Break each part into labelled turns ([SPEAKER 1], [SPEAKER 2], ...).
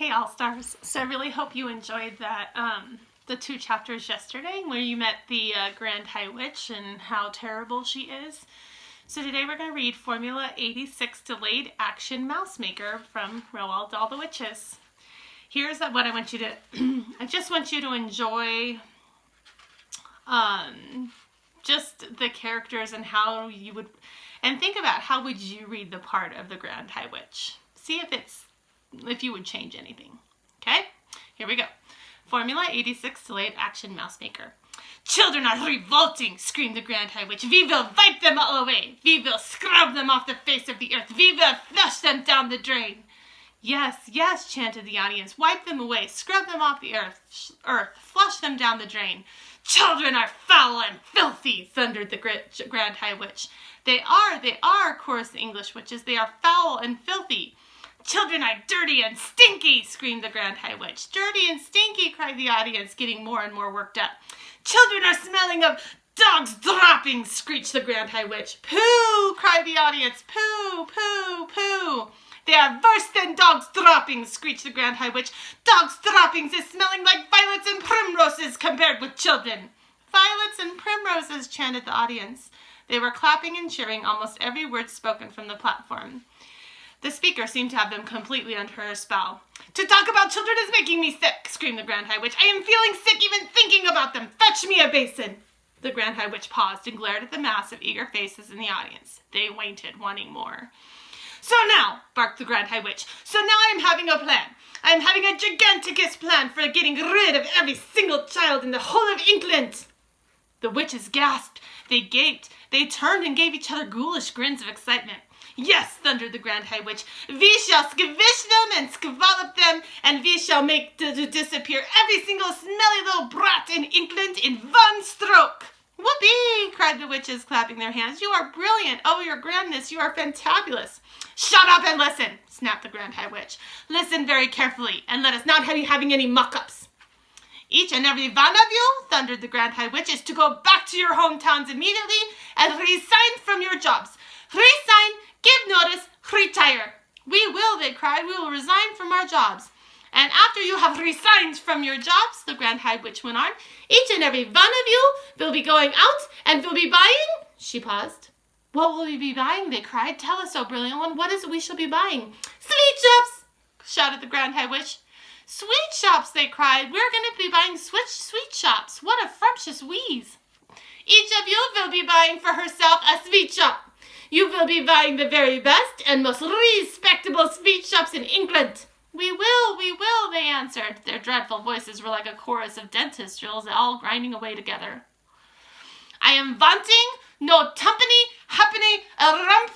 [SPEAKER 1] Hey All-Stars. So I really hope you enjoyed that, the 2 chapters yesterday where you met the Grand High Witch and how terrible she is. So today we're going to read Formula 86 Delayed Action Mouse Maker from Roald Dahl the Witches. Here's what I want you to, I just want you to enjoy just the characters and how you would, and think about how would you read the part of the Grand High Witch. See if you would change anything. Okay? Here we go. Formula 86 Delayed Action Mouse Maker. Children are revolting, screamed the Grand High Witch. We will wipe them all away. We will scrub them off the face of the earth. We will flush them down the drain. Yes, yes, chanted the audience. Wipe them away. Scrub them off the earth. Flush them down the drain. Children are foul and filthy, thundered the Grand High Witch. They are, chorused the English witches. They are foul and filthy. Children are dirty and stinky, screamed the Grand High Witch. Dirty and stinky, cried the audience, getting more and more worked up. Children are smelling of dogs' droppings, screeched the Grand High Witch. Pooh, cried the audience. Pooh, pooh, pooh. They are worse than dogs' droppings, screeched the Grand High Witch. Dogs' droppings is smelling like violets and primroses compared with children. Violets and primroses, chanted the audience. They were clapping and cheering almost every word spoken from the platform. The speaker seemed to have them completely under her spell. To talk about children is making me sick, screamed the Grand High Witch. I am feeling sick even thinking about them. Fetch me a basin. The Grand High Witch paused and glared at the mass of eager faces in the audience. They waited, wanting more. So now, barked the Grand High Witch, so now I am having a plan. I am having a giganticus plan for getting rid of every single child in the whole of England. The witches gasped. They gaped. They turned and gave each other ghoulish grins of excitement. Yes, thundered the Grand High Witch, we shall squish them and squallop them, and we shall make disappear every single smelly little brat in England in one stroke. Whoopee, cried the witches, clapping their hands. You are brilliant. Oh, your grandness, you are fantabulous. Shut up and listen, snapped the Grand High Witch. Listen very carefully, and let us not have you having any muck-ups. Each and every one of you, thundered the Grand High Witch, is to go back to your hometowns immediately and resign from your jobs. Resign, give notice, retire. We will, they cried. We will resign from our jobs. And after you have resigned from your jobs, the Grand High Witch went on, each and every one of you will be going out and will be buying. She paused. What will we be buying? They cried. Tell us, oh brilliant one. What is it we shall be buying? Sweet shops, shouted the Grand High Witch. Sweet shops, they cried. We're going to be buying sweet shops. What a frumpious wheeze. Each of you will be buying for herself a sweet shop. You will be buying the very best and most respectable sweet shops in England. We will, they answered. Their dreadful voices were like a chorus of dentist drills, all grinding away together. I am wanting no tumpany, happany, a rump,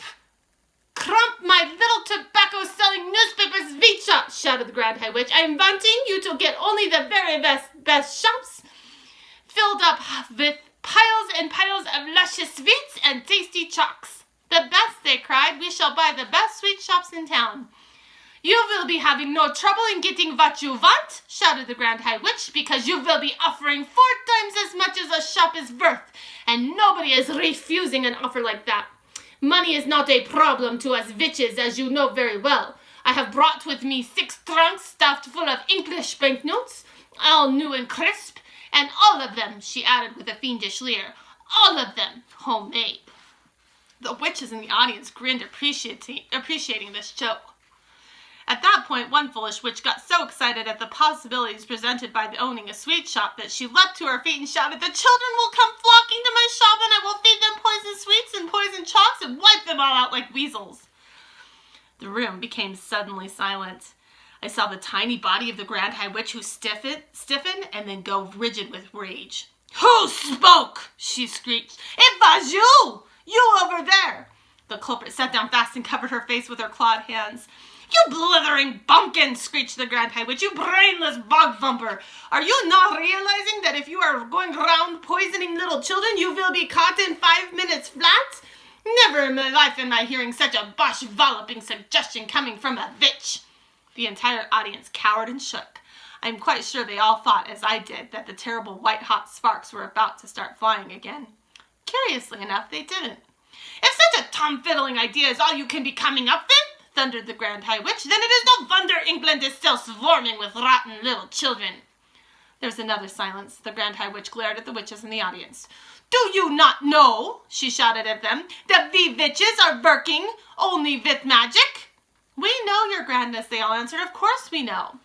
[SPEAKER 1] crump, my little tobacco-selling newspaper sweet shop, shouted the Grand High Witch. I am wanting you to get only the very best shops, filled up with piles and piles of luscious sweets and tasty chalks. The best, they cried. We shall buy the best sweet shops in town. You will be having no trouble in getting what you want, shouted the Grand High Witch, because you will be offering 4 times as much as a shop is worth, and nobody is refusing an offer like that. Money is not a problem to us witches, as you know very well. I have brought with me 6 trunks stuffed full of English banknotes, all new and crisp, and all of them, she added with a fiendish leer, all of them homemade. The witches in the audience grinned, appreciating this joke. At that point, one foolish witch got so excited at the possibilities presented by the owning a sweet shop that she leapt to her feet and shouted, The children will come flocking to my shop, and I will feed them poison sweets and poison chalks and wipe them all out like weasels. The room became suddenly silent. I saw the tiny body of the Grand High Witch who stiffen and then go rigid with rage. Who spoke? She screeched. It was you! You over there! The culprit sat down fast and covered her face with her clawed hands. You blithering bumpkin, screeched the Grand High Witch, you brainless bog thumper. Are you not realizing that if you are going around poisoning little children, you will be caught in 5 minutes flat? Never in my life am I hearing such a bosh-walloping suggestion coming from a witch. The entire audience cowered and shook. I am quite sure they all thought, as I did, that the terrible white-hot sparks were about to start flying again. Curiously enough, they didn't. If such a tom-fiddling idea is all you can be coming up with, thundered the Grand High Witch. "Then it is no wonder England is still swarming with rotten little children." There was another silence. The Grand High Witch glared at the witches in the audience. "Do you not know," she shouted at them, "that we witches are working only with magic?" "We know, your grandness," they all answered. "Of course we know."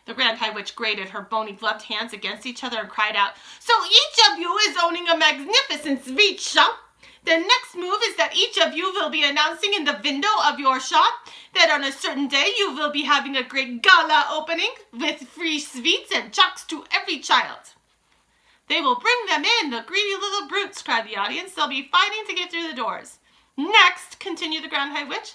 [SPEAKER 1] The Grand High Witch grated her bony gloved hands against each other and cried out, "So each of you is owning a magnificent sweet shop? The next move is that each of you will be announcing in the window of your shop that on a certain day you will be having a great gala opening with free sweets and chocolates to every child." "They will bring them in, the greedy little brutes," cried the audience. "They'll be fighting to get through the doors." "Next," continued the Grand High Witch,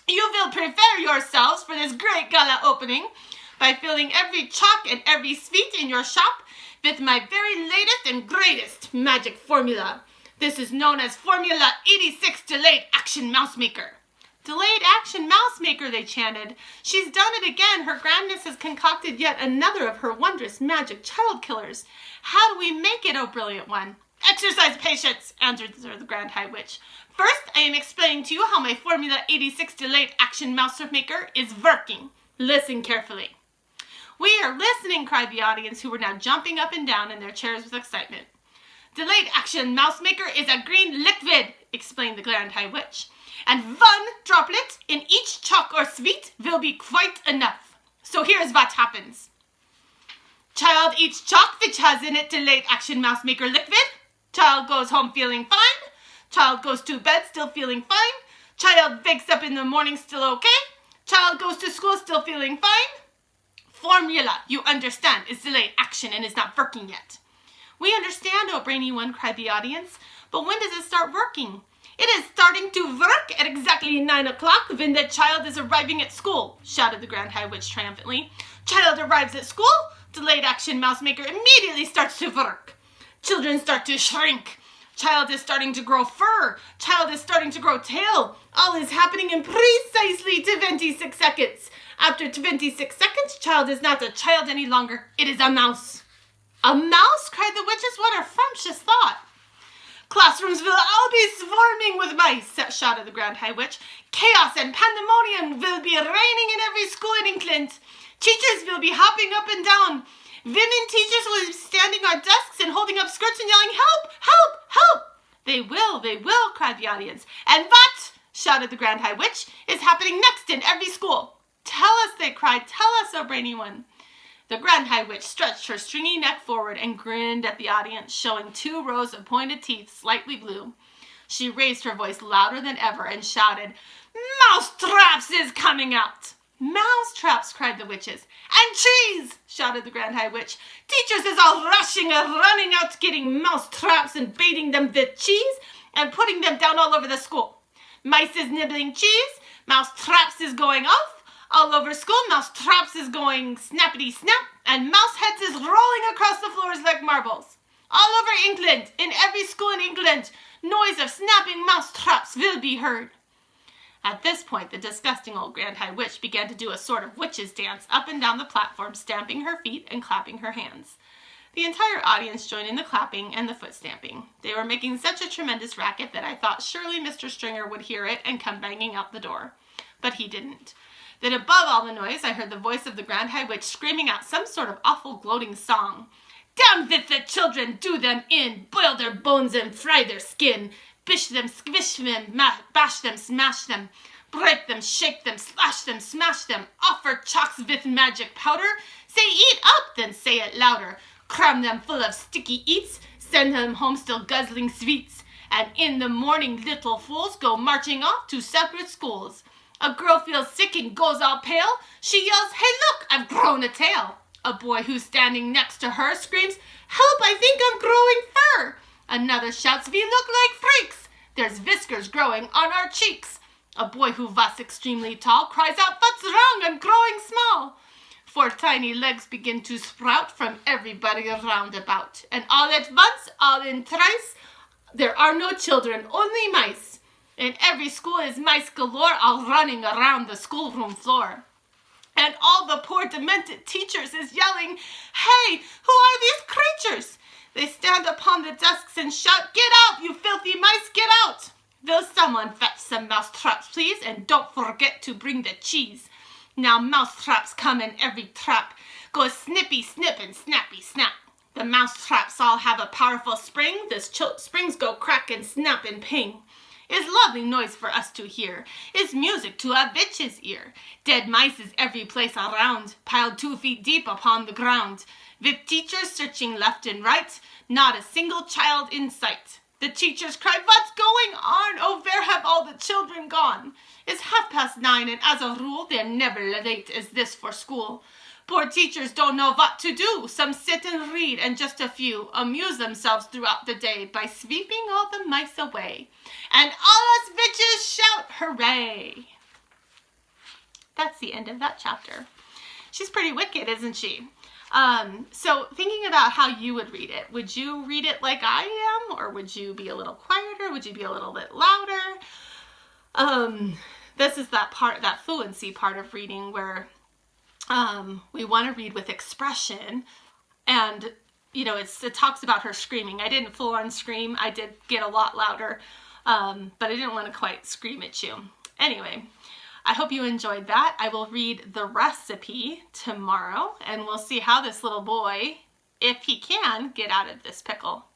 [SPEAKER 1] "you will prepare yourselves for this great gala opening by filling every chalk and every sweet in your shop with my very latest and greatest magic formula. This is known as Formula 86 Delayed Action Mouse Maker." "Delayed Action Mouse Maker," they chanted. "She's done it again. Her grandness has concocted yet another of her wondrous magic child killers. How do we make it, oh brilliant one?" "Exercise patience," answered the Grand High Witch. "First, I am explaining to you how my Formula 86 Delayed Action Mouse Maker is working. Listen carefully." "We are listening," cried the audience, who were now jumping up and down in their chairs with excitement. "Delayed Action Mouse Maker is a green liquid," explained the Grand High Witch, "and one droplet in each chalk or sweet will be quite enough. So here's what happens. Child eats chalk which has in it Delayed Action Mouse Maker liquid. Child goes home feeling fine. Child goes to bed still feeling fine. Child wakes up in the morning still okay. Child goes to school still feeling fine. Formula, you understand, is delayed action and is not working yet." "We understand, oh brainy one," cried the audience. "But when does it start working?" "It is starting to work at exactly 9 o'clock when the child is arriving at school," shouted the Grand High Witch triumphantly. "Child arrives at school, Delayed Action Mouse Maker immediately starts to work. Children start to shrink. Child is starting to grow fur. Child is starting to grow tail. All is happening in precisely 26 seconds. After 26 seconds, child is not a child any longer. It is a mouse." "A mouse?" cried the witches. "What a frumpious thought." "Classrooms will all be swarming with mice," shouted the Grand High Witch. "Chaos and pandemonium will be reigning in every school in England. Teachers will be hopping up and down. Women teachers will be standing on desks and holding up skirts and yelling, 'Help! Help! Help!'" They will," cried the audience. "And what," shouted the Grand High Witch, "is happening next in every school?" "Tell us," they cried. "Tell us, oh brainy one." The Grand High Witch stretched her stringy neck forward and grinned at the audience, showing 2 rows of pointed teeth, slightly blue. She raised her voice louder than ever and shouted, "Mousetraps is coming out!" "Mousetraps!" cried the witches. "And cheese!" shouted the Grand High Witch. "Teachers is all rushing and running out getting mousetraps and baiting them with cheese and putting them down all over the school. Mice is nibbling cheese, mousetraps is going off. All over school, mousetraps is going snappity-snap, and mouse heads is rolling across the floors like marbles. All over England, in every school in England, noise of snapping mousetraps will be heard." At this point, the disgusting old Grand High Witch began to do a sort of witch's dance up and down the platform, stamping her feet and clapping her hands. The entire audience joined in the clapping and the foot stamping. They were making such a tremendous racket that I thought surely Mr. Stringer would hear it and come banging out the door. But he didn't. Then above all the noise, I heard the voice of the Grand High Witch screaming out some sort of awful gloating song. "Down with the children, do them in, boil their bones and fry their skin, bish them, squish them, bash them, smash them, break them, shake them, slash them, smash them, offer chalks with magic powder, say eat up, then say it louder, cram them full of sticky eats, send them home still guzzling sweets, and in the morning little fools go marching off to separate schools. A girl feels sick and goes all pale. She yells, 'Hey look, I've grown a tail.' A boy who's standing next to her screams, 'Help, I think I'm growing fur.' Another shouts, 'We look like freaks. There's whiskers growing on our cheeks.' A boy who was extremely tall cries out, 'What's wrong? I'm growing small.' 4 tiny legs begin to sprout from everybody around about. And all at once, all in thrice, there are no children, only mice. In every school is mice galore, all running around the schoolroom floor. And all the poor demented teachers is yelling, 'Hey, who are these creatures?' They stand upon the desks and shout, 'Get out, you filthy mice, get out!' Will someone fetch some mousetraps, please? And don't forget to bring the cheese. Now mousetraps come in every trap. Go snippy snip and snappy snap. The mousetraps all have a powerful spring. The springs go crack and snap and ping. Is lovely noise for us to hear. Is music to a witch's ear. Dead mice is every place around, piled 2 feet deep upon the ground. With teachers searching left and right, not a single child in sight. The teachers cried, "What's going on? Oh, where have all the children gone? It's 9:30, and as a rule, they're never late as this for school. Poor teachers don't know what to do. Some sit and read, and just a few amuse themselves throughout the day by sweeping all the mice away. And all us witches shout, hooray!" That's the end of that chapter. She's pretty wicked, isn't she? So thinking about how you would read you read it like I am, or would you be a little quieter? Would you be a little bit louder? This is that fluency part of reading where we want to read with expression, and it talks about her screaming. I didn't full on scream. I did get a lot louder, but I didn't want to quite scream at you. Anyway, I hope you enjoyed that. I will read the recipe tomorrow, and we'll see how this little boy, if he can, get out of this pickle.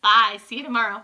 [SPEAKER 1] Bye. See you tomorrow.